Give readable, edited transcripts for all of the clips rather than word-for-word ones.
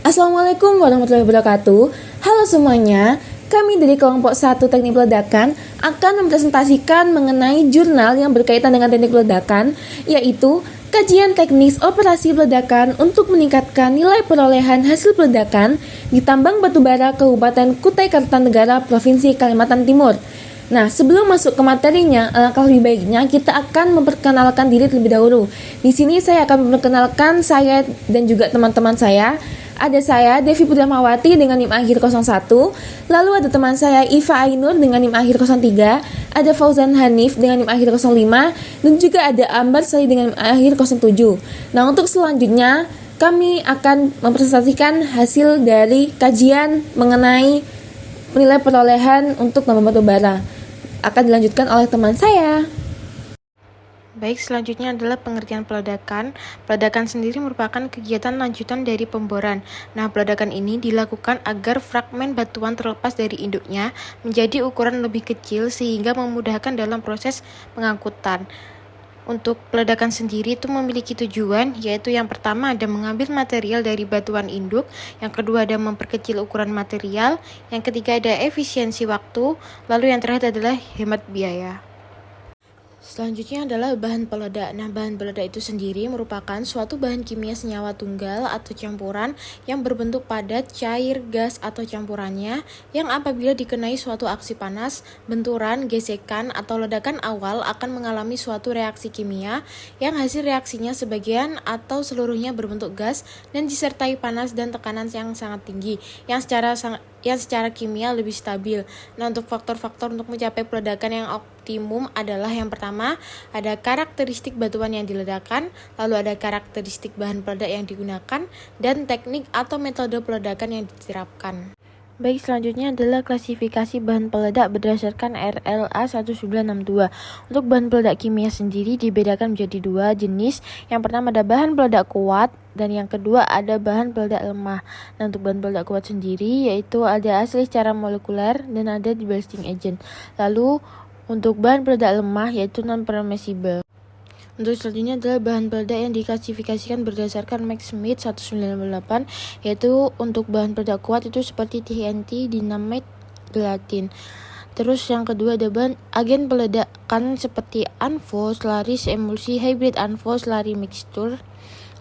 Assalamualaikum warahmatullahi wabarakatuh. Halo semuanya, kami dari kelompok 1 Teknik Peledakan akan mempresentasikan mengenai jurnal yang berkaitan dengan teknik peledakan, yaitu kajian teknis operasi peledakan untuk meningkatkan nilai perolehan hasil peledakan di tambang batubara Kabupaten Kutai Kartanegara, Provinsi Kalimantan Timur. Nah, sebelum masuk ke materinya, alangkah lebih baiknya kita akan memperkenalkan diri terlebih dahulu. Di sini saya akan memperkenalkan saya dan juga teman-teman saya. Ada saya, Devi Pudramawati dengan NIM akhir 01, lalu ada teman saya Iva Ainur dengan NIM akhir 03, ada Fauzan Hanif dengan NIM akhir 05, dan juga ada Ambar Sali dengan NIM akhir 07. Nah, untuk selanjutnya kami akan mempresentasikan hasil dari kajian mengenai nilai perolehan untuk tambang batubara. Akan dilanjutkan oleh teman saya. Baik, selanjutnya adalah pengertian peledakan. Peledakan sendiri merupakan kegiatan lanjutan dari pemboran. Nah, peledakan ini dilakukan agar fragmen batuan terlepas dari induknya menjadi ukuran lebih kecil sehingga memudahkan dalam proses pengangkutan. Untuk peledakan sendiri itu memiliki tujuan, yaitu yang pertama ada mengambil material dari batuan induk, yang kedua ada memperkecil ukuran material, yang ketiga ada efisiensi waktu, lalu yang terakhir adalah hemat biaya. Selanjutnya adalah bahan peledak. Nah, bahan peledak itu sendiri merupakan suatu bahan kimia senyawa tunggal atau campuran yang berbentuk padat, cair, gas, atau campurannya yang apabila dikenai suatu aksi panas, benturan, gesekan, atau ledakan awal akan mengalami suatu reaksi kimia yang hasil reaksinya sebagian atau seluruhnya berbentuk gas dan disertai panas dan tekanan yang sangat tinggi yang secara kimia lebih stabil. Nah, untuk faktor-faktor untuk mencapai peledakan yang optimum adalah yang pertama, ada karakteristik batuan yang diledakkan, lalu ada karakteristik bahan peledak yang digunakan, dan teknik atau metode peledakan yang diterapkan. Baik, selanjutnya adalah klasifikasi bahan peledak berdasarkan RLA 1962. Untuk bahan peledak kimia sendiri dibedakan menjadi dua jenis. Yang pertama ada bahan peledak kuat dan yang kedua ada bahan peledak lemah. Nah, untuk bahan peledak kuat sendiri yaitu ada asli secara molekuler dan ada di bursting agent. Lalu untuk bahan peledak lemah yaitu non-permissible. Untuk selanjutnya adalah bahan peledak yang diklasifikasikan berdasarkan Max Smith 1998, yaitu untuk bahan peledak kuat itu seperti TNT, dinamit, gelatin. Terus yang kedua ada bahan agen peledakan seperti ANFO, slurry, emulsi, hybrid ANFO, slurry mixture.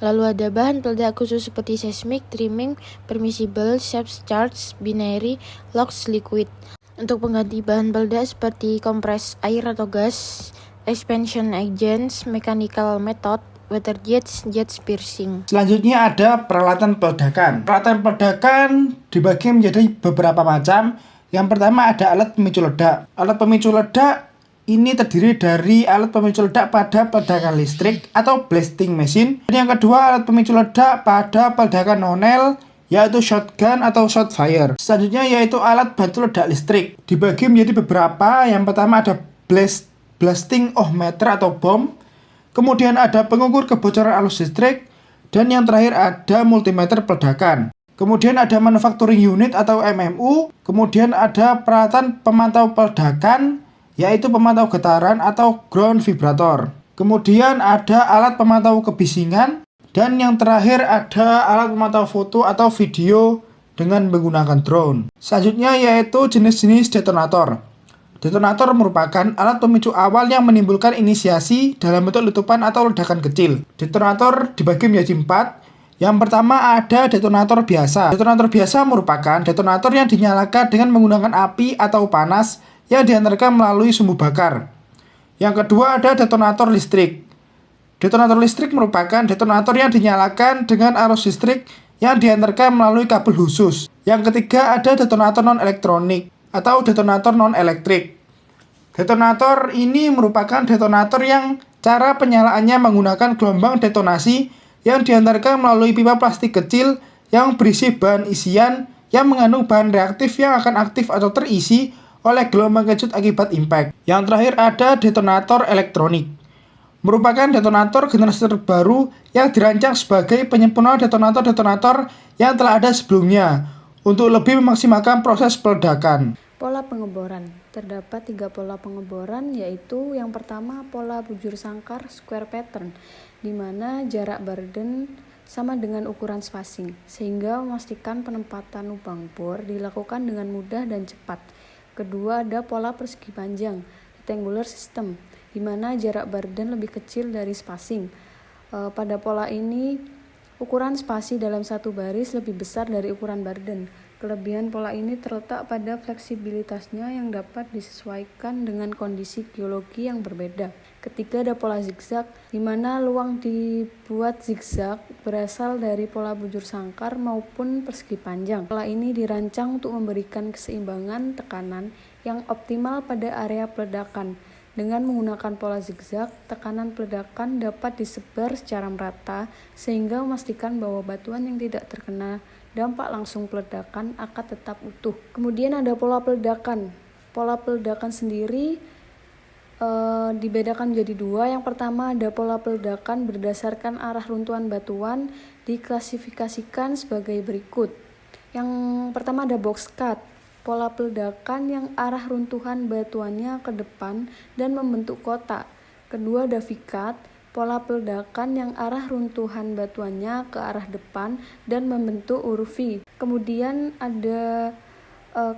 Lalu ada bahan peledak khusus seperti seismic, trimming, permissible, shape charge, binary, LOX, liquid. Untuk pengganti bahan peledak seperti kompres air atau gas, expansion agents, mechanical method, water jets, jet piercing. Selanjutnya ada peralatan peledakan. Peralatan peledakan dibagi menjadi beberapa macam. Yang pertama ada alat pemicu ledak. Alat pemicu ledak ini terdiri dari alat pemicu ledak pada peledakan listrik atau blasting machine. Dan yang kedua alat pemicu ledak pada peledakan nonel, yaitu shotgun atau shot fire. Selanjutnya yaitu alat bantu ledak listrik. Dibagi menjadi beberapa. Yang pertama ada blasting ohmmeter atau bom. Kemudian ada pengukur kebocoran arus listrik. Dan yang terakhir ada multimeter peledakan. Kemudian ada manufacturing unit atau MMU. Kemudian ada peralatan pemantau peledakan, yaitu pemantau getaran atau ground vibrator. Kemudian ada alat pemantau kebisingan. Dan yang terakhir ada alat pemantau foto atau video dengan menggunakan drone. Selanjutnya yaitu jenis-jenis detonator. Detonator merupakan alat pemicu awal yang menimbulkan inisiasi dalam bentuk letupan atau ledakan kecil. Detonator dibagi menjadi 4. Yang pertama ada detonator biasa. Detonator biasa merupakan detonator yang dinyalakan dengan menggunakan api atau panas yang diantarkan melalui sumbu bakar. Yang kedua ada detonator listrik. Detonator listrik merupakan detonator yang dinyalakan dengan arus listrik yang diantarkan melalui kabel khusus. Yang ketiga ada detonator non-elektronik atau detonator non-elektrik. Detonator ini merupakan detonator yang cara penyalaannya menggunakan gelombang detonasi yang diantarkan melalui pipa plastik kecil yang berisi bahan isian yang mengandung bahan reaktif yang akan aktif atau terisi oleh gelombang kejut akibat impact. Yang terakhir ada detonator elektronik. Merupakan detonator generasi terbaru yang dirancang sebagai penyempurnaan detonator-detonator yang telah ada sebelumnya untuk lebih memaksimalkan proses peledakan. Pola pengeboran. Terdapat 3 pola pengeboran, yaitu yang pertama pola bujur sangkar square pattern, di mana jarak burden sama dengan ukuran spacing, sehingga memastikan penempatan lubang bor dilakukan dengan mudah dan cepat. Kedua, ada pola persegi panjang, rectangular system, di mana jarak burden lebih kecil dari spacing. Pada pola ini, ukuran spasi dalam satu baris lebih besar dari ukuran burden. Kelebihan pola ini terletak pada fleksibilitasnya yang dapat disesuaikan dengan kondisi geologi yang berbeda. Ketiga, ada pola zigzag, di mana luang dibuat zigzag berasal dari pola bujur sangkar maupun persegi panjang. Pola ini dirancang untuk memberikan keseimbangan tekanan yang optimal pada area peledakan. Dengan menggunakan pola zigzag, tekanan peledakan dapat disebar secara merata sehingga memastikan bahwa batuan yang tidak terkena dampak langsung peledakan akan tetap utuh. Kemudian ada pola peledakan. Pola peledakan sendiri dibedakan menjadi dua. Yang pertama ada pola peledakan berdasarkan arah runtuhan batuan, diklasifikasikan sebagai berikut. Yang pertama ada box cut. Pola peledakan yang arah runtuhan batuannya ke depan dan membentuk kotak. Kedua ada V-cut. Pola peledakan yang arah runtuhan batuannya ke arah depan dan membentuk huruf V. Kemudian ada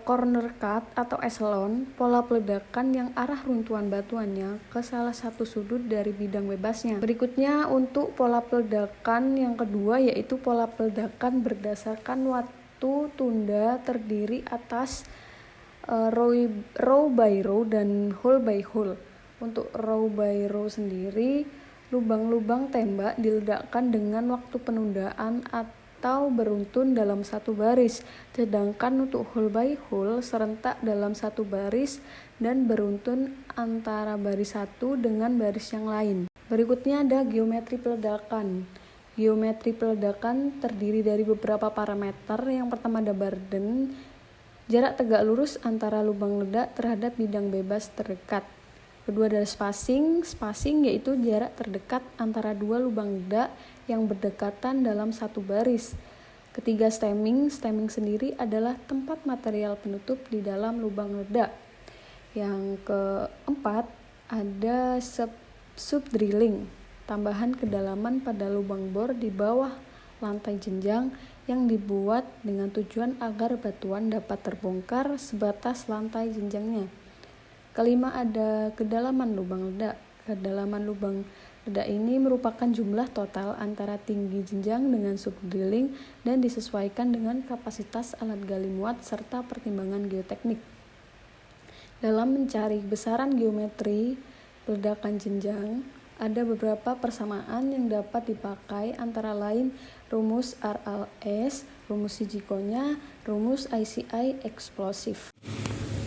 corner cut atau echelon, pola peledakan yang arah runtuhan batuannya ke salah satu sudut dari bidang bebasnya. Berikutnya untuk pola peledakan yang kedua, yaitu pola peledakan berdasarkan waktu tunda terdiri atas row by row dan hole by hole. Untuk row by row sendiri, lubang-lubang tembak diledakkan dengan waktu penundaan atau beruntun dalam satu baris, sedangkan untuk hole by hole serentak dalam satu baris dan beruntun antara baris satu dengan baris yang lain. Berikutnya ada geometri peledakan. Geometri peledakan terdiri dari beberapa parameter. Yang pertama ada burden, jarak tegak lurus antara lubang ledak terhadap bidang bebas terdekat. Kedua adalah spacing yaitu jarak terdekat antara dua lubang ledak yang berdekatan dalam satu baris. Ketiga stemming sendiri adalah tempat material penutup di dalam lubang ledak. Yang keempat ada sub-drilling, tambahan kedalaman pada lubang bor di bawah lantai jenjang yang dibuat dengan tujuan agar batuan dapat terbongkar sebatas lantai jenjangnya. Kelima ada kedalaman lubang ledak. Kedalaman lubang ledak ini merupakan jumlah total antara tinggi jenjang dengan sub-drilling dan disesuaikan dengan kapasitas alat gali muat serta pertimbangan geoteknik. Dalam mencari besaran geometri ledakan jenjang, ada beberapa persamaan yang dapat dipakai antara lain rumus RLS, rumus Shijiko-nya, rumus ICI eksplosif.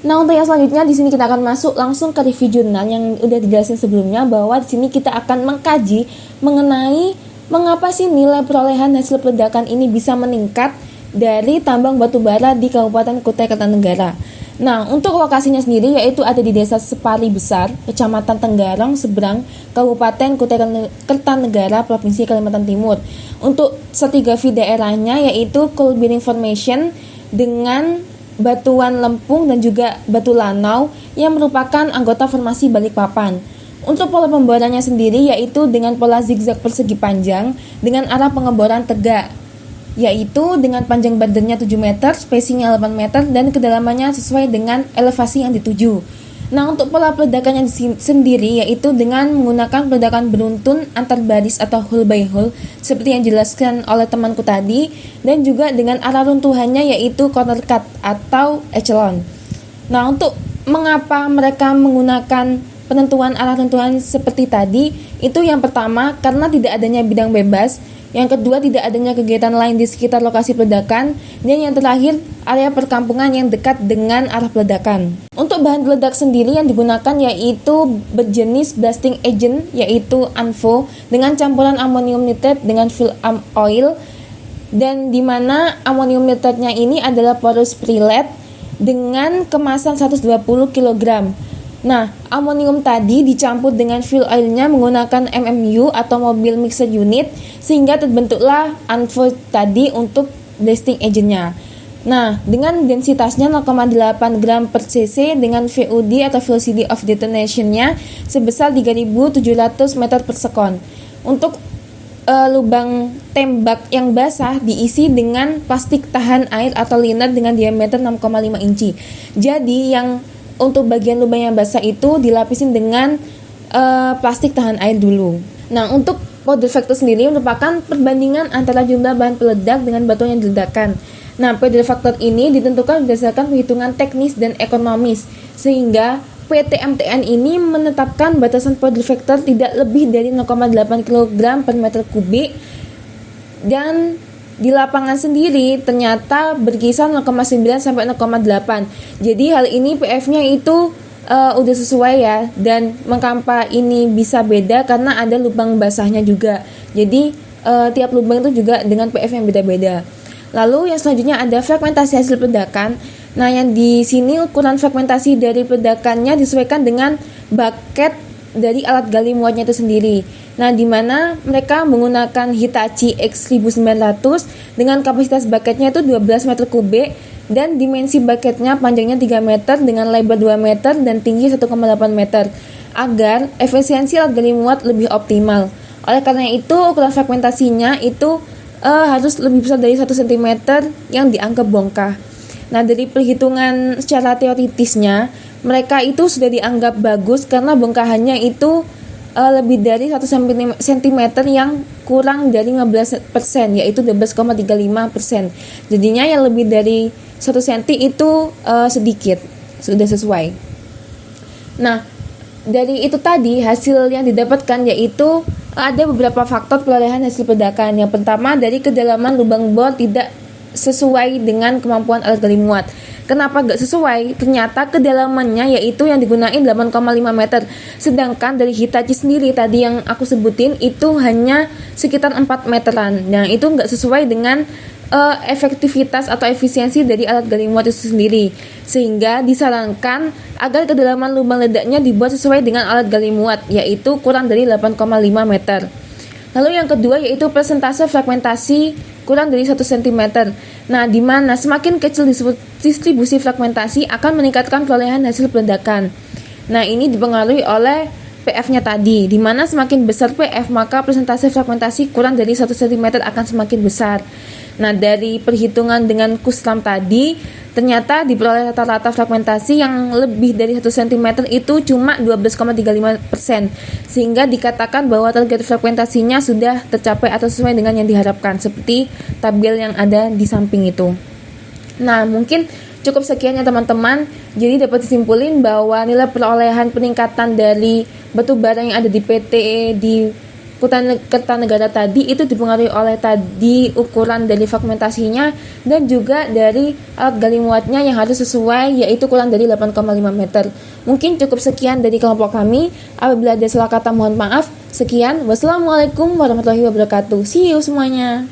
Nah, untuk yang selanjutnya di sini kita akan masuk langsung ke review jurnal yang udah dijelasin sebelumnya, bahwa di sini kita akan mengkaji mengenai mengapa sih nilai perolehan hasil peledakan ini bisa meningkat dari tambang batu bara di Kabupaten Kutai Kartanegara. Nah, untuk lokasinya sendiri yaitu ada di Desa Separi Besar, Kecamatan Tenggarong, Seberang, Kabupaten Kutai Kartanegara, Provinsi Kalimantan Timur. Untuk stratigrafi daerahnya yaitu coal bearing formation dengan batuan lempung dan juga batu lanau yang merupakan anggota formasi Balikpapan. Untuk pola pemborannya sendiri yaitu dengan pola zigzag persegi panjang dengan arah pengeboran tegak, yaitu dengan panjang badannya 7 meter, spacingnya 8 meter, dan kedalamannya sesuai dengan elevasi yang dituju. Nah, untuk pola peledakannya sendiri yaitu dengan menggunakan peledakan beruntun antar baris atau hole by hole seperti yang dijelaskan oleh temanku tadi, dan juga dengan arah runtuhannya yaitu corner cut atau echelon. Nah, untuk mengapa mereka menggunakan penentuan arah runtuhan seperti tadi, itu yang pertama karena tidak adanya bidang bebas, yang kedua tidak adanya kegiatan lain di sekitar lokasi peledakan, dan yang terakhir area perkampungan yang dekat dengan arah peledakan. Untuk bahan peledak sendiri yang digunakan yaitu berjenis blasting agent yaitu ANFO dengan campuran amonium nitrate dengan fuel oil, dan di mana amonium nitrate-nya ini adalah porous pre-lead dengan kemasan 120 kg. Nah, amonium tadi dicampur dengan fuel oilnya menggunakan MMU atau mobil mixer unit sehingga terbentuklah ANFO tadi untuk blasting agentnya. Nah, dengan densitasnya 0,8 gram per cc dengan VOD atau velocity of detonation-nya sebesar 3.700 meter per sekon. Untuk lubang tembak yang basah diisi dengan plastik tahan air atau liner dengan diameter 6,5 inci. Jadi yang untuk bagian lubang yang basah itu dilapisin dengan plastik tahan air dulu. Nah, untuk powder factor sendiri merupakan perbandingan antara jumlah bahan peledak dengan batuan yang diledakkan. Nah, powder factor ini ditentukan berdasarkan perhitungan teknis dan ekonomis, sehingga PT MTN ini menetapkan batasan powder factor tidak lebih dari 0,8 kg per meter kubik, dan di lapangan sendiri ternyata berkisar 0,9 sampai 0,8. Jadi hal ini PF-nya itu udah sesuai ya, dan mengkampa ini bisa beda karena ada lubang basahnya juga. Jadi tiap lubang itu juga dengan PF yang beda-beda. Lalu yang selanjutnya ada fragmentasi hasil peledakan. Nah, yang di sini ukuran fragmentasi dari peledakannya disesuaikan dengan bucket dari alat gali muatnya itu sendiri. Nah, di mana mereka menggunakan Hitachi X1900 dengan kapasitas bucketnya itu 12 meter kubik dan dimensi bucketnya panjangnya 3 meter dengan lebar 2 meter dan tinggi 1,8 meter agar efisiensi alat gali muat lebih optimal. Oleh karena itu, ukuran fragmentasinya itu harus lebih besar dari 1 cm yang dianggap bongkah. Nah, dari perhitungan secara teoritisnya, mereka itu sudah dianggap bagus karena bongkahannya itu lebih dari 1 cm yang kurang dari 15%, yaitu 12,35%. Jadinya yang lebih dari 1 cm itu sedikit, sudah sesuai. Nah, dari itu tadi hasil yang didapatkan yaitu ada beberapa faktor perolehan hasil peledakan. Yang pertama, dari kedalaman lubang bor tidak sesuai dengan kemampuan alat gali muat. Kenapa gak sesuai? Ternyata kedalamannya yaitu yang digunain 8,5 meter. Sedangkan dari Hitachi sendiri tadi yang aku sebutin itu hanya sekitar 4 meteran. Nah, itu gak sesuai dengan efektivitas atau efisiensi dari alat gali muat itu sendiri. Sehingga disarankan agar kedalaman lubang ledaknya dibuat sesuai dengan alat gali muat, yaitu kurang dari 8,5 meter. Lalu yang kedua yaitu persentase fragmentasi kurang dari 1 cm. Nah, di mana semakin kecil distribusi fragmentasi akan meningkatkan perolehan hasil peledakan. Nah, ini dipengaruhi oleh PF-nya tadi, di mana semakin besar PF maka persentase fragmentasi kurang dari 1 cm akan semakin besar. Nah, dari perhitungan dengan Kuslam tadi, ternyata diperoleh rata-rata fragmentasi yang lebih dari 1 cm itu cuma 12,35%, sehingga dikatakan bahwa target fragmentasinya sudah tercapai atau sesuai dengan yang diharapkan, seperti tabel yang ada di samping itu. Nah, mungkin cukup sekian ya teman-teman. Jadi dapat disimpulin bahwa nilai perolehan peningkatan dari batu bara yang ada di PTE di Kertanegara tadi itu dipengaruhi oleh tadi ukuran dari fragmentasinya dan juga dari alat gali muatnya yang harus sesuai, yaitu kurang dari 8,5 meter. Mungkin cukup sekian dari kelompok kami. Apabila ada salah kata mohon maaf. Sekian, wassalamualaikum warahmatullahi wabarakatuh. See you semuanya.